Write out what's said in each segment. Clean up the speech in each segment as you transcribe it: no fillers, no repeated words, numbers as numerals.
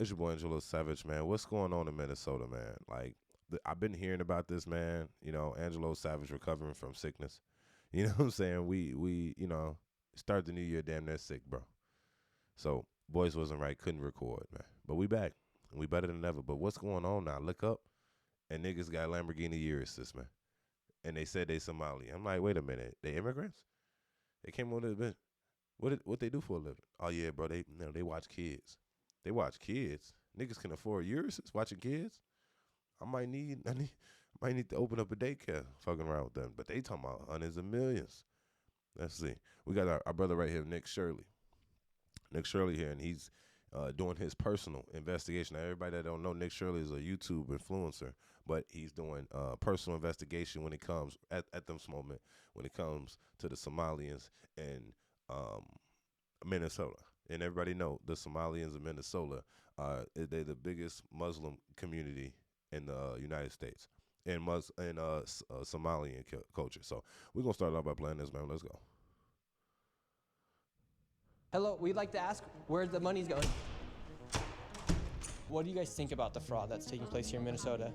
It's your boy Angelo Savage, man. What's going on in Minnesota, man? Like, I've been hearing about this, man. You know, Angelo Savage recovering from sickness. You know what I'm saying? We start the new year damn near sick, bro. So voice wasn't right, couldn't record, man. But we back. And we better than ever. But what's going on now? Look up and niggas got Lamborghini Urises, man. And they said they Somali. I'm like, wait a minute. They immigrants? They came on the what they do for a living? Oh yeah, bro. They watch kids. They watch kids. Niggas can afford Urises watching kids. I might need to open up a daycare fucking around with them. But they talking about hundreds of millions. Let's see. We got our brother right here, Nick Shirley. Nick Shirley here, and he's doing his personal investigation. Now, everybody that don't know, Nick Shirley is a YouTube influencer, but he's doing personal investigation when it comes at this moment when it comes to the Somalians in Minnesota. And everybody know the Somalians in Minnesota, they're the biggest Muslim community in the United States and Somalian culture. So we're gonna start off by playing this, man. Let's go. Hello, we'd like to ask where the money's going. What do you guys think about the fraud that's taking place here in Minnesota?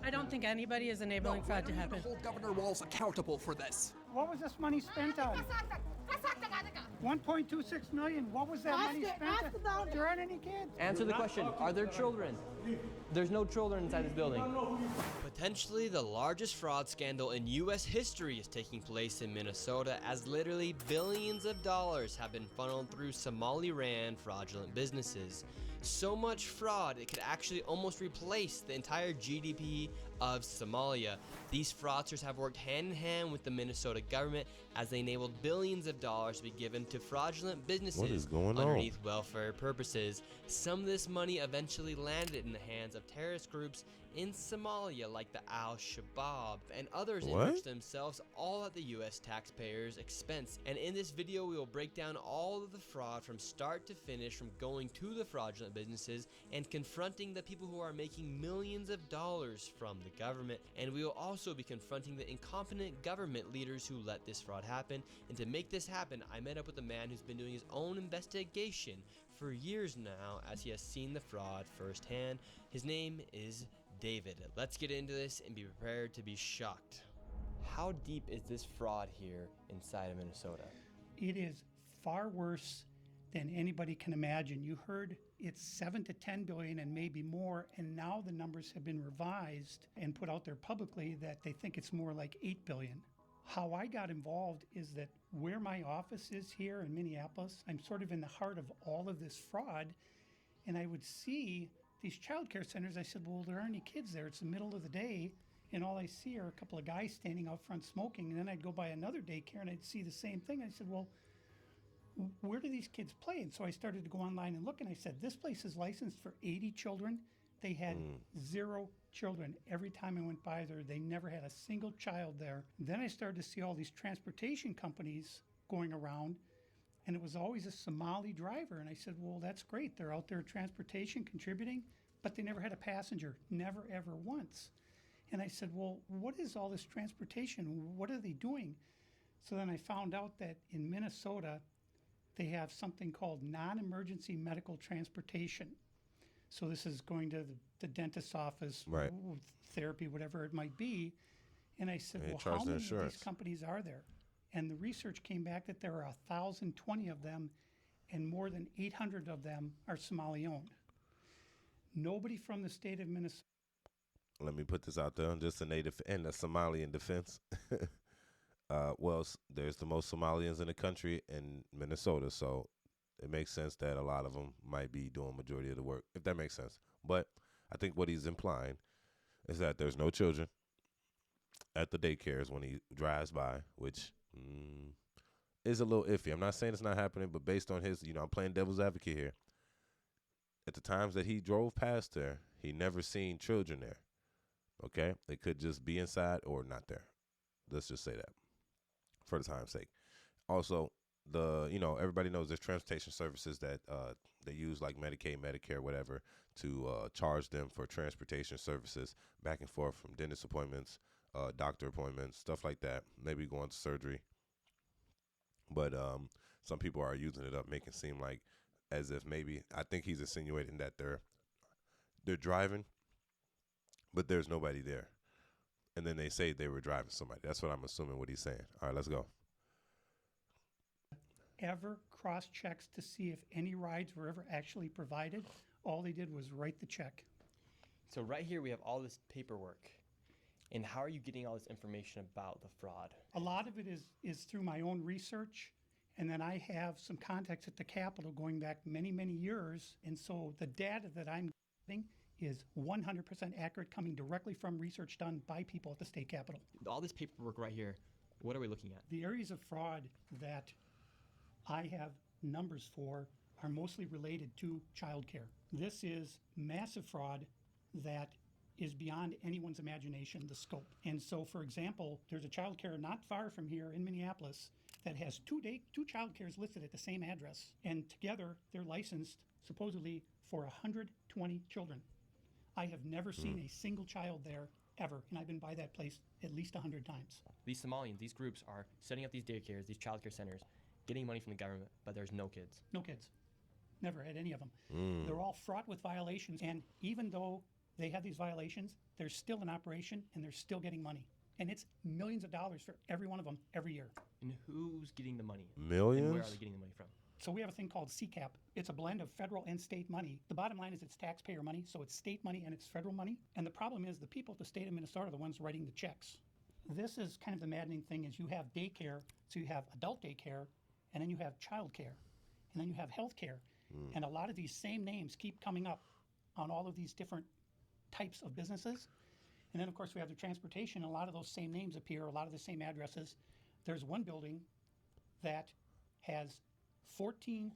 I don't think anybody is enabling fraud to happen. Hold Governor Walz accountable for this. What was this money spent on? 1.26 million. What was that money spent on? There aren't any kids. Answer the question, are there children? There's no children inside this building. Potentially the largest fraud scandal in U.S. history is taking place in Minnesota, as literally billions of dollars have been funneled through Somali-ran fraudulent businesses. So much fraud, it could actually almost replace the entire GDP of Somalia. These fraudsters have worked hand in hand with the Minnesota government as they enabled billions of dollars to be given to fraudulent businesses What is going underneath on? welfare purposes. Some of this money eventually landed in the hands of terrorist groups in Somalia like the Al-Shabaab, and others enriched themselves all at the US taxpayers' expense. And in this video we will break down all of the fraud from start to finish, from going to the fraudulent businesses and confronting the people who are making millions of dollars from the government. And we will also be confronting the incompetent government leaders who let this fraud happen. And to make this happen, I met up with a man who's been doing his own investigation for years now, as he has seen the fraud firsthand. His name is David. Let's get into this and be prepared to be shocked. How deep is this fraud here inside of Minnesota? It is far worse than anybody can imagine. You heard it's 7 to 10 billion and maybe more, and now the numbers have been revised and put out there publicly that they think it's more like 8 billion. How I got involved is that where my office is here in Minneapolis, I'm sort of in the heart of all of this fraud, and I would see these child care centers. I said, well, there aren't any kids there. It's the middle of the day, and all I see are a couple of guys standing out front smoking. And then I'd go by another daycare and I'd see the same thing. I said, well, where do these kids play? And so I started to go online and look, and I said, this place is licensed for 80 children. They had 0 children. Every time I went by there, they never had a single child there. Then I started to see all these transportation companies going around, and it was always a Somali driver. And I said, well, that's great. They're out there transportation, contributing, but they never had a passenger, never, ever once. And I said, well, what is all this transportation? What are they doing? So then I found out that in Minnesota, they have something called non-emergency medical transportation. So this is going to the dentist's office, Right. therapy, whatever it might be. And I said, They well, charge how the many of insurance. these companies are there? And the research came back that there are 1,020 of them, and more than 800 of them are Somali-owned. Nobody from the state of Minnesota. Let me put this out there, just a native and a Somalian defense. There's the most Somalians in the country in Minnesota, so it makes sense that a lot of them might be doing majority of the work, if that makes sense. But I think what he's implying is that there's no children at the daycares when he drives by, which is a little iffy. I'm not saying it's not happening, but based on his, I'm playing devil's advocate here. At the times that he drove past there, he never seen children there. Okay? They could just be inside or not there. Let's just say that for the time's sake. Also, everybody knows there's transportation services that they use, like Medicaid, Medicare, whatever, to charge them for transportation services back and forth from dentist appointments, doctor appointments, stuff like that, maybe going to surgery. But some people are using it up, making it seem like as if maybe, I think he's insinuating that they're they're driving, but there's nobody there, and then they say they were driving somebody. That's what I'm assuming what he's saying. All right, let's go. Ever cross checks to see if any rides were ever actually provided. All they did was write the check. So right here we have all this paperwork. And how are you getting all this information about the fraud? A lot of it is through my own research, and then I have some contacts at the Capitol going back many, many years, and so the data that I'm getting is 100% accurate, coming directly from research done by people at the state capitol. All this paperwork right here, what are we looking at? The areas of fraud that I have numbers for are mostly related to childcare. This is massive fraud that is beyond anyone's imagination, the scope. And so, for example, there's a childcare not far from here in Minneapolis that has two childcares listed at the same address, and together they're licensed supposedly for 120 children. I have never seen a single child there ever, and I've been by that place at least 100 times. These Somalians, these groups are setting up these daycares, these childcare centers, getting money from the government, but there's no kids. No kids. Never had any of them. They're all fraught with violations, and even though they have these violations, they're still in operation and they're still getting money. And it's millions of dollars for every one of them every year. And who's getting the money? Millions? And where are they getting the money from? So we have a thing called CCAP. It's a blend of federal and state money. The bottom line is it's taxpayer money, so it's state money and it's federal money. And the problem is the people at the state of Minnesota are the ones writing the checks. This is kind of the maddening thing is you have daycare, so you have adult daycare, and then you have child care, and then you have health care. And a lot of these same names keep coming up on all of these different types of businesses. And then, of course, we have the transportation. A lot of those same names appear, a lot of the same addresses. There's one building that has 14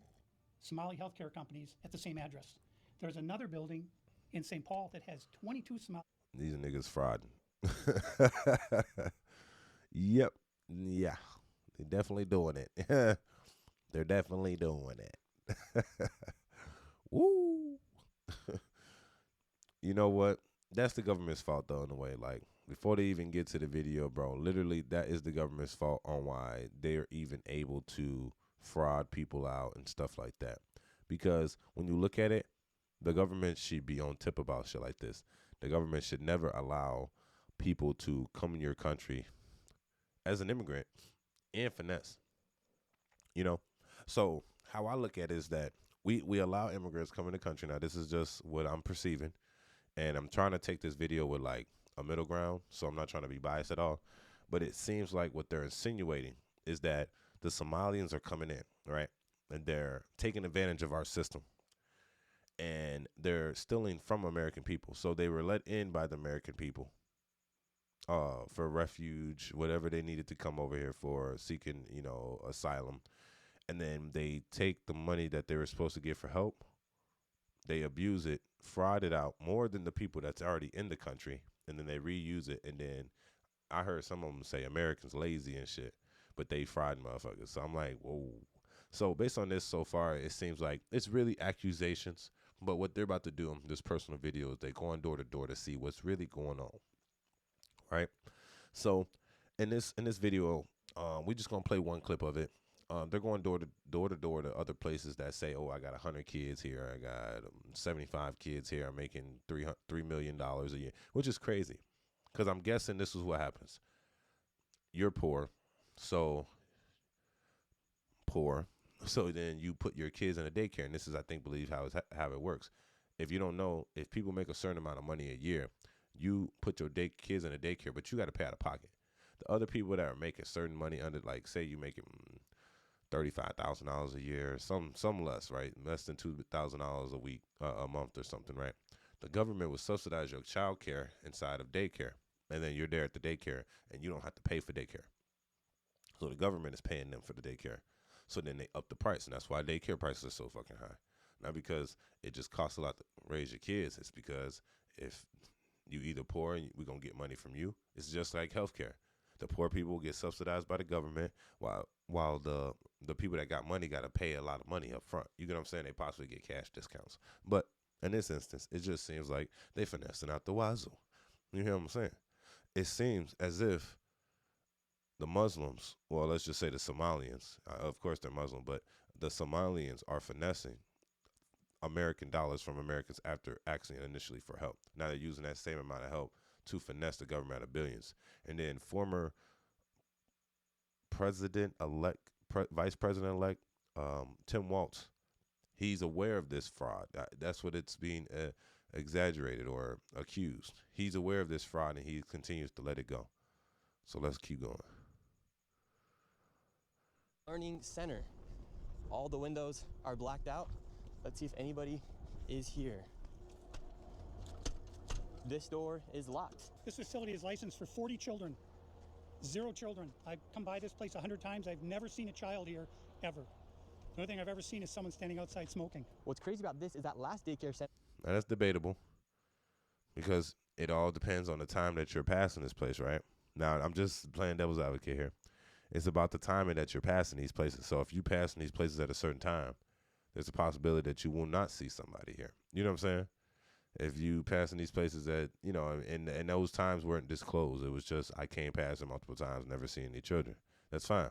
Somali healthcare companies at the same address. There's another building in St. Paul that has 22 Somali. These niggas frauding. Yep. Yeah. They definitely doing it. They're definitely doing it. Woo. You know what? That's the government's fault, though, in a way. Like, before they even get to the video, bro, literally, that is the government's fault on why they're even able to fraud people out and stuff like that. Because when you look at it, the government should be on tip about shit like this. The government should never allow people to come in your country as an immigrant and finesse. You know? So how I look at it is that we allow immigrants come in the country. Now, this is just what I'm perceiving. And I'm trying to take this video with like a middle ground, so I'm not trying to be biased at all. But it seems like what they're insinuating is that the Somalians are coming in, right? And they're taking advantage of our system. And they're stealing from American people. So they were let in by the American people for refuge, whatever they needed to come over here for, seeking, asylum. And then they take the money that they were supposed to get for help. They abuse it, fraud it out more than the people that's already in the country, and then they reuse it. And then I heard some of them say Americans lazy and shit, but they fried motherfuckers. So I'm like, whoa. So based on this so far, it seems like it's really accusations. But what they're about to do in this personal video is they go on door to door to see what's really going on, right? So in this video, we just gonna play one clip of it. They're going door to door to other places that say, oh, I got 100 kids here. I got 75 kids here. I'm making $3 million a year, which is crazy. Because I'm guessing this is what happens. You're poor. So then you put your kids in a daycare. And this is, I think, how it works. If you don't know, if people make a certain amount of money a year, you put your kids in a daycare, but you got to pay out of pocket. The other people that are making certain money under, like, say you making $35,000 a year, some less, right? Less than $2,000 a week, a month or something, right? The government will subsidize your child care inside of daycare, and then you're there at the daycare, and you don't have to pay for daycare. So the government is paying them for the daycare. So then they up the price, and that's why daycare prices are so fucking high. Not because it just costs a lot to raise your kids. It's because if you either poor and we're going to get money from you, it's just like healthcare. The poor people get subsidized by the government, while the people that got money got to pay a lot of money up front. You get what I'm saying? They possibly get cash discounts. But in this instance, it just seems like they finessing out the wazoo. You hear what I'm saying? It seems as if the Muslims, well, let's just say the Somalians, of course they're Muslim, but the Somalians are finessing American dollars from Americans after asking initially for help. Now they're using that same amount of help to finesse the government out of billions. And then former Vice President elect Tim Walz, he's aware of this fraud. That's what it's being exaggerated or accused. He's aware of this fraud and he continues to let it go. So let's keep going. Learning center. All the windows are blacked out. Let's see if anybody is here. This door is locked. This facility is licensed for 40 children. 0 children. I've come by this place 100 times. I've never seen a child here, ever. The only thing I've ever seen is someone standing outside smoking. What's crazy about this is that last daycare center. Now that's debatable because it all depends on the time that you're passing this place, right? Now, I'm just playing devil's advocate here. It's about the timing that you're passing these places. So if you pass in these places at a certain time, there's a possibility that you will not see somebody here. You know what I'm saying? If you pass in these places that, you know, and those times weren't disclosed. It was just I came past it multiple times, never seeing any children. That's fine.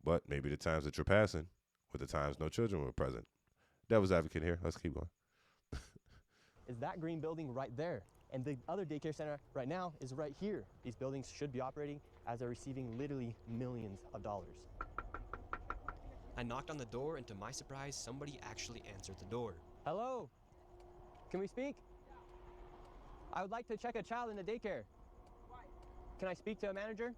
But maybe the times that you're passing were the times no children were present. Devil's advocate here. Let's keep going. Is that green building right there. And the other daycare center right now is right here. These buildings should be operating as they're receiving literally millions of dollars. I knocked on the door, and to my surprise, somebody actually answered the door. Hello? Can we speak? I would like to check a child in the daycare. Can I speak to a manager?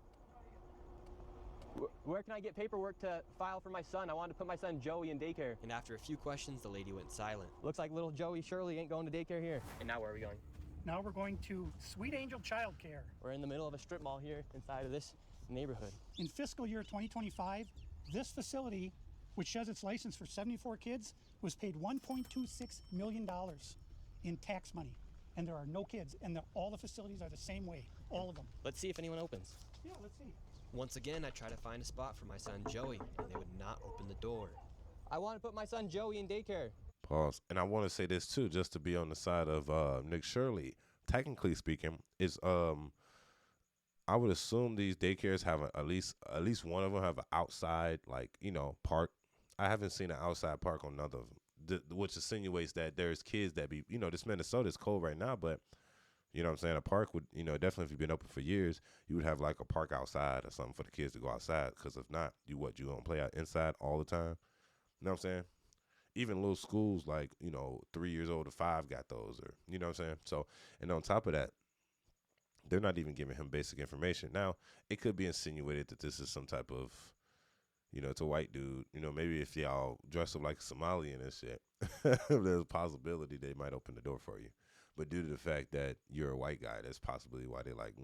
Where can I get paperwork to file for my son? I wanted to put my son Joey in daycare. And after a few questions, the lady went silent. Looks like little Joey Shirley ain't going to daycare here. And now where are we going? Now we're going to Sweet Angel Child Care. We're in the middle of a strip mall here inside of this neighborhood. In fiscal year 2025, this facility, which says it's licensed for 74 kids, was paid $1.26 million in tax money. And there are no kids, and all the facilities are the same way, all of them. Let's see if anyone opens. Yeah, let's see. Once again, I tried to find a spot for my son Joey, and they would not open the door. I want to put my son Joey in daycare. Pause. And I want to say this too, just to be on the side of Nick Shirley. Technically speaking, is I would assume these daycares have at least one of them have an outside, like, you know, park. I haven't seen an outside park on none of them, which insinuates that there's kids that be, you know, this Minnesota is cold right now, but you know what I'm saying? A park would, you know, definitely if you've been open for years, you would have like a park outside or something for the kids to go outside. Because if not, you gonna play out inside all the time? You know what I'm saying? Even little schools like, you know, 3 years old to 5 got those, or, you know what I'm saying? So, and on top of that, they're not even giving him basic information. Now, it could be insinuated that this is some type of, you know, it's a white dude. You know, maybe if y'all dress up like a Somalian and shit, there's a possibility they might open the door for you. But due to the fact that you're a white guy, that's possibly why they're like,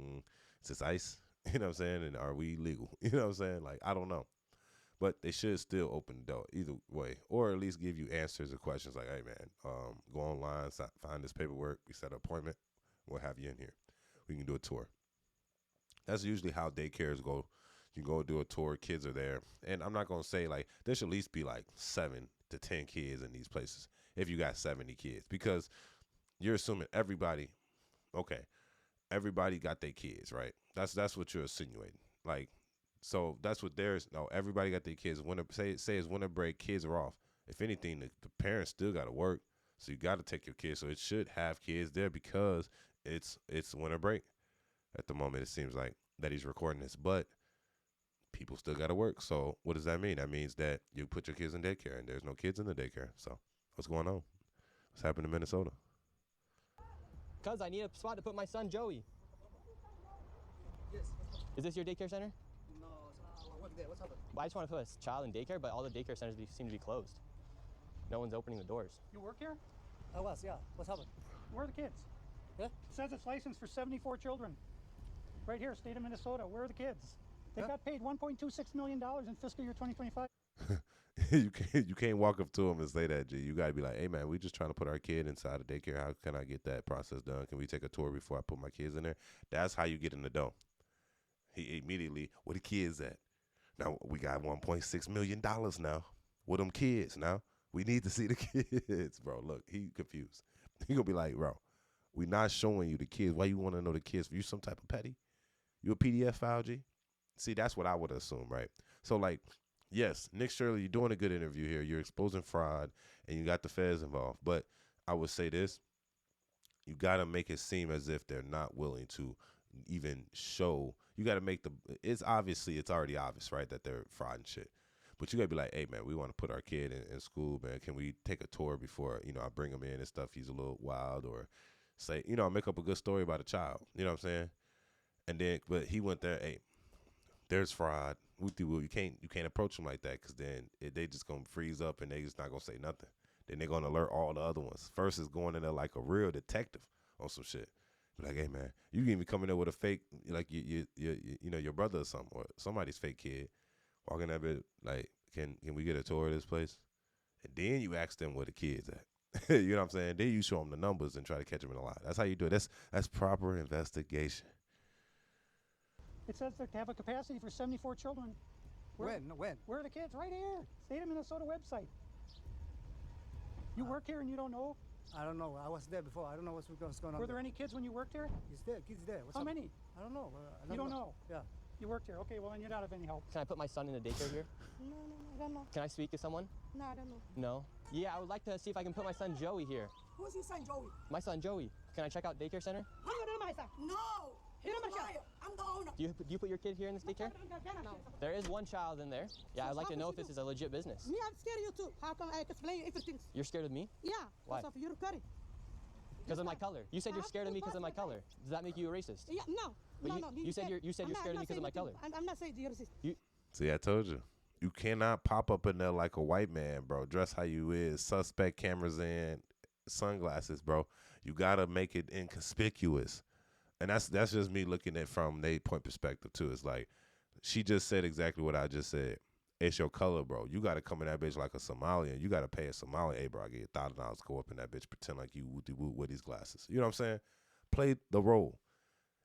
is this ICE? You know what I'm saying? And are we legal? You know what I'm saying? Like, I don't know. But they should still open the door either way, or at least give you answers to questions like, hey, man, go online, find this paperwork, we set an appointment, we'll have you in here. We can do a tour. That's usually how daycares go. You go do a tour, kids are there. And I'm not going to say, like, there should at least be like 7 to 10 kids in these places if you got 70 kids, because you're assuming everybody got their kids, right? That's what you're insinuating. Like, so that's what everybody got their kids. Say it's winter break, kids are off. If anything, the parents still got to work, so you got to take your kids. So it should have kids there because it's winter break at the moment. It seems like that he's recording this, but people still got to work. So what does that mean? That means that you put your kids in daycare, and there's no kids in the daycare. So what's going on? What's happening in Minnesota? Cuz I need a spot to put my son Joey. Yes. Is this your daycare center? No, I work there. What's happened? I just want to put a child in daycare, but all the daycare centers seem to be closed. No one's opening the doors. You work here? I was, yeah. What's happened? Where are the kids? Yeah? It says it's licensed for 74 children. Right here, state of Minnesota. Where are the kids? They got paid $1.26 million in fiscal year 2025. You can't walk up to them and say that, G. You got to be like, hey, man, we just trying to put our kid inside a daycare. How can I get that process done? Can we take a tour before I put my kids in there? That's how you get in the door. He immediately, where the kids at? Now, we got $1.6 million now. Where them kids now? We need to see the kids. Bro, look, he confused. He going to be like, bro, we not showing you the kids. Why you want to know the kids? You some type of petty? You a PDF file, G? See, that's what I would assume, right? So, like, yes, Nick Shirley, you're doing a good interview here. You're exposing fraud, and you got the feds involved. But I would say this: you got to make it seem as if they're not willing to even show. You got to make the. It's already obvious, right, that they're fraud and shit. But you got to be like, hey man, we want to put our kid in school, man. Can we take a tour before I bring him in and stuff? He's a little wild, or say make up a good story about a child. You know what I'm saying? And then, but he went there. Hey, there's fraud. You can't approach them like that because then they just gonna freeze up and they just not gonna say nothing. Then they're gonna alert all the other ones. First is going in there like a real detective on some shit. Be like, hey man, you can even come in there with a fake, like your brother or something, or somebody's fake kid, walking that bit like, can we get a tour of this place? And then you ask them where the kids at. You know what I'm saying? Then you show them the numbers and try to catch them in a lie. That's how you do it. That's proper investigation. It says they have a capacity for 74 children. When? Where are the kids? Right here. State of Minnesota website. You work here and you don't know? I don't know. I was there before. I don't know what's going on. Were there any kids when you worked here? Is there? Kids there. What's How up? many? I don't know. You don't know? Yeah. You worked here. Okay, well then you're not of any help. Can I put my son in the daycare here? No, I don't know. Can I speak to someone? No, I don't know. No? Yeah, I would like to see if I can put my son Joey here. Who's your son, Joey? My son Joey. Can I check out daycare center? I'm not my son. No. You're You're my a son. liar. I'm the owner. Do you put your kid here in this daycare? No. There is one child in there. Yeah, I'd like to know if this is a legit business. Me, I'm scared of you too. How come I explain everything? You're scared of me? Yeah. Why? Because of your curry. Because of my color. You said you're scared of me because of my color. Does that make you a racist? Yeah, no. But no. you said you're scared of me because of my color. I'm not saying you're racist. See, I told you. You cannot pop up in there like a white man, bro. Dress how you is. Suspect cameras in, sunglasses, bro. You gotta make it inconspicuous. And that's just me looking at it from their point perspective too. It's like she just said exactly what I just said. It's your color, bro. You gotta come in that bitch like a Somalian. You gotta pay a Somalian. Hey, bro, I get $1,000. Go up in that bitch, pretend like you wooty woo with these glasses. You know what I'm saying? Play the role.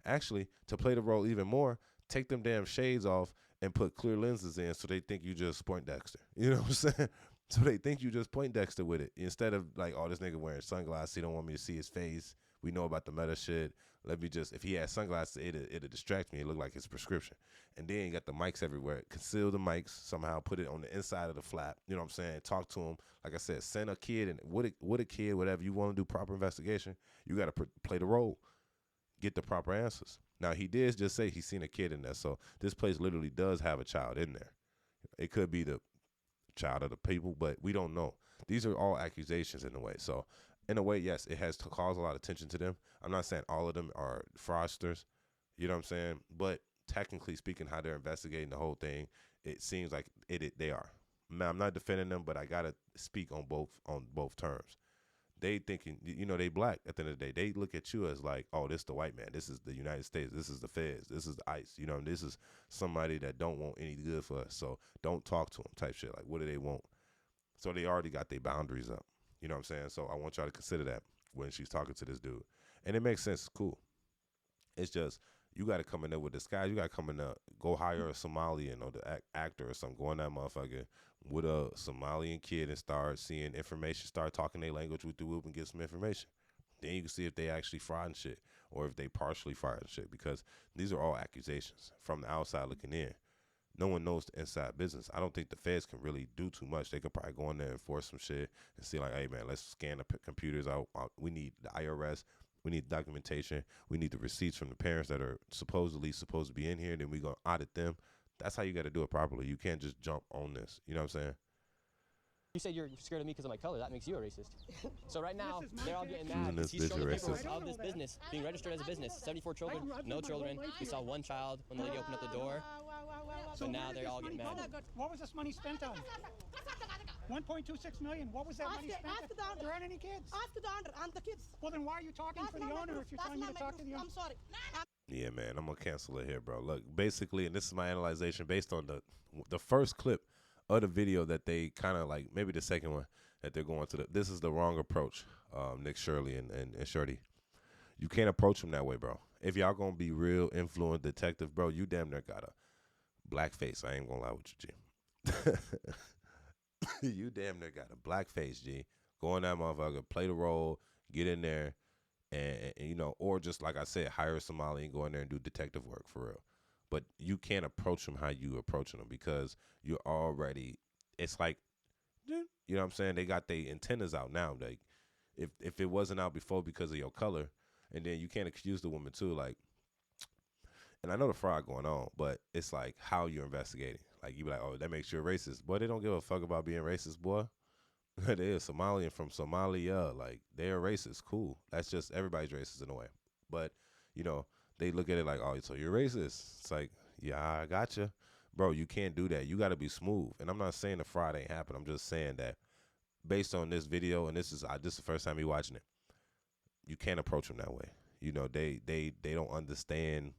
Actually, to play the role even more, take them damn shades off and put clear lenses in so they think you just Poindexter. You know what I'm saying? So they think you just Poindexter with it. Instead of like, oh, this nigga wearing sunglasses. He don't want me to see his face. We know about the meta shit. Let me just, if he had sunglasses, it'll distract me. It look like his prescription. And then you got the mics everywhere. Conceal the mics somehow. Put it on the inside of the flap. You know what I'm saying? Talk to him. Like I said, send a kid and with a kid, whatever you want to do, proper investigation. You got to play the role. Get the proper answers. Now, he did just say he's seen a kid in there. So this place literally does have a child in there. It could be the child of the people, but we don't know. These are all accusations in a way. So in a way, yes, it has caused a lot of attention to them. I'm not saying all of them are fraudsters. You know what I'm saying? But technically speaking, how they're investigating the whole thing, it seems like they are. Now, I'm not defending them, but I got to speak on both terms. They thinking, they black at the end of the day. They look at you as like, oh, this is the white man. This is the United States. This is the feds. This is the ICE. This is somebody that don't want any good for us. So don't talk to them type shit. Like, what do they want? So they already got their boundaries up. You know what I'm saying? So I want y'all to consider that when she's talking to this dude. And it makes sense. It's cool. It's just, you got to come in there with disguise. You got to come in there, go hire a Somalian or the actor or something. Go in that motherfucker with a Somalian kid and start seeing information, start talking their language with the whoop and get some information. Then you can see if they actually fraud and shit or if they partially fraud and shit, because these are all accusations from the outside looking in. No one knows the inside business. I don't think the feds can really do too much. They could probably go in there and enforce some shit and see like, hey, man, let's scan the computers out. We need the IRS. We need documentation. We need the receipts from the parents that are supposedly supposed to be in here. Then we going to audit them. That's how you got to do it properly. You can't just jump on this. You know what I'm saying? You said you're scared of me because of my color. That makes you a racist. So right now, This is my they're all kid. getting Using mad this because he's showing the bitch papers racist. of this business being registered as a business. 74 children, no children. We saw one child when the lady opened up the door. So But now where did they're this all getting money mad. go? What was this money spent on? 1.26 million. What was that money Ask spent the on? owner. There aren't any kids. Ask the owner and the kids. Well, then why are you talking That's for not the my owner proof. if you're That's telling me not to my talk to proof. the owner? I'm sorry. Yeah, man, I'm going to cancel it here, bro. Look, basically, and this is my analyzation based on the first clip of the video that they kind of like, maybe the second one that they're going to. This is the wrong approach, Nick Shirley and Shirley. You can't approach them that way, bro. If y'all going to be real influent detective, bro, you damn near got a black face. I ain't going to lie with you, G. You damn near got a black face, G. Go in that motherfucker, play the role, get in there, and or just like I said, hire somebody and go in there and do detective work for real. but you can't approach them how you approaching them because you're already. It's like, you know what I'm saying? They got their antennas out now. Like, if it wasn't out before because of your color, and then you can't accuse the woman too. Like, and I know the fraud going on, but it's like how you're investigating. Like, you be like, oh, that makes you a racist. Boy, they don't give a fuck about being racist, boy. They're Somalian from Somalia. Like, they're racist. Cool. That's just, everybody's racist in a way. But, you know, they look at it like, oh, so you're racist. It's like, yeah, I gotcha. Bro, you can't do that. You got to be smooth. And I'm not saying the fraud ain't happen. I'm just saying that based on this video, and this is the first time you watching it, you can't approach them that way. You know, they don't understand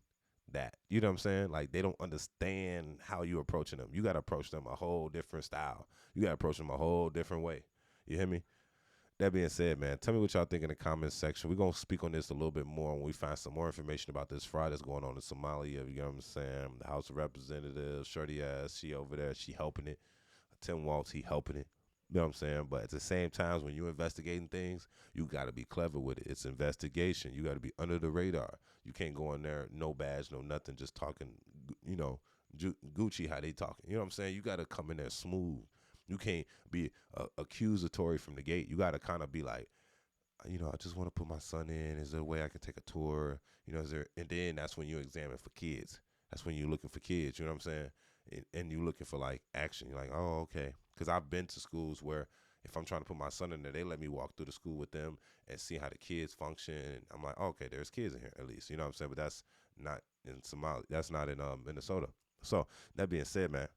that. You know what I'm saying? Like, they don't understand how you approaching them. You got to approach them a whole different style. You got to approach them a whole different way. You hear me? That being said, man, tell me what y'all think in the comments section. We're going to speak on this a little bit more when we find some more information about this fraud that's going on in Somalia. You know what I'm saying? The House of Representatives, Shirley ass, she over there, she helping it. Tim Walz, he helping it. You know what I'm saying? But at the same time, when you're investigating things, you got to be clever with it. It's investigation. You got to be under the radar. You can't go in there, no badge, no nothing, just talking, you know, Gucci how they talking. You know what I'm saying? You got to come in there smooth. You can't be accusatory from the gate. You got to kind of be like, you know, I just want to put my son in. Is there a way I can take a tour? You know, is there? And then that's when you examine for kids. That's when you're looking for kids. You know what I'm saying? And you're looking for like action. You're like, oh, okay. Because I've been to schools where if I'm trying to put my son in there, they let me walk through the school with them and see how the kids function. And I'm like, oh, okay, there's kids in here at least. You know what I'm saying? But that's not in Somalia. That's not in Minnesota. So that being said, man,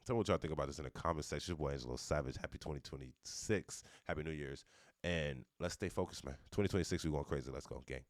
tell me what y'all think about this in the comment section. Your boy Angelo Savage. Happy 2026. Happy New Year's. And let's stay focused, man. 2026, we going crazy. Let's go, gang.